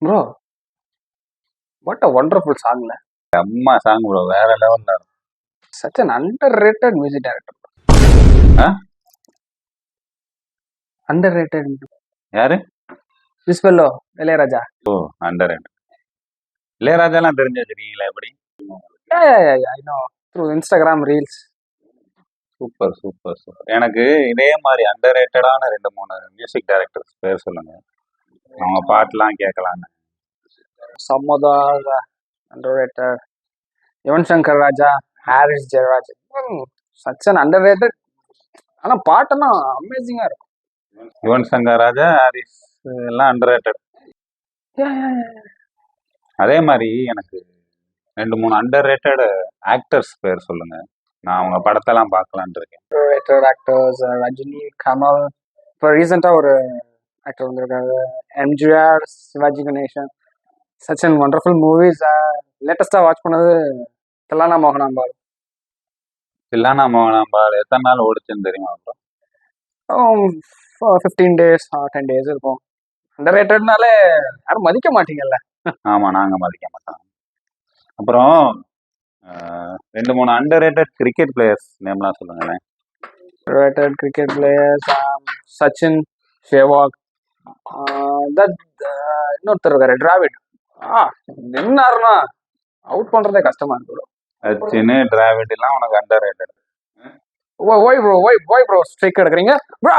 Bro what a wonderful சாங்ல. அம்மா song bro, வேற லெவல்ல இருக்கும். Such an underrated music director. Underrated. யாரு? This fellow Ilaiyaraaja. Oh, underrated. இளையராஜாலாம் தெரிஞ்சு வச்சிருக்கீங்களா? எப்படி? I know through Instagram reels. Super super super. எனக்கு இதே மாதிரி அண்டர் ரேட்டடான 2-3 மியூசிக் டைரக்டர்ஸ் பேர் சொல்லுங்க, அவங்க பாட்டுலாம் கேட்கலான்னு. சம்மதா underrated. Yuvan Shankar Raja, Harris Jayaraj. Such an underrated. ஆனால் பாட்டெல்லாம் அமேசிங்காக இருக்கும். யுவன் சங்கர் ராஜா, ஹாரிஸ் எல்லாம் அண்டர் ரேட்டட். அதே மாதிரி எனக்கு 2-3 அண்டர் ரேட்டட் ஆக்டர்ஸ் பேர் சொல்லுங்க, நான் அவங்க படத்தெல்லாம் பார்க்கலான் இருக்கேன். Rated actors Rajini, Kamal. இப்போ ரீசெண்டாக ஒரு ஆக்டர் வந்திருக்காரு, MGR, Sivaji Ganesan. Such and wonderful movies. லேட்டஸ்டாக வாட்ச் பண்ணது தில்லானா மோகனாம்பாள். தில்லானா மோகனாம்பாள் எத்தனை நாள் ஓடிச்சுன்னு தெரியுமா அப்புறம்? 15 days 10 days இருக்கும். அண்டர் ரேட்டட்னாலே யாரும் மதிக்க மாட்டீங்கல்ல. ஆமாம், நாங்கள் மதிக்க மாட்டோம். அப்புறம் 2-3 அண்டர் ரேட்டட் கிரிக்கெட் பிளேயர்ஸ் நேம்லாம் சொல்லுங்களேன். Rated cricket players Sachin, Sehwag. இன்னொருத்தர் இருக்காரு டிராவிட். நின்னாருன்னா அவுட் பண்றதே கஷ்டமா இருக்கு ப்ரோ. சச்சின், டிராவிட் எல்லாம் உனக்கு அண்டர் ரேட்டட். ஓய் ப்ரோ ஸ்ட்ரைக் எடுக்கிறீங்க ப்ரோ.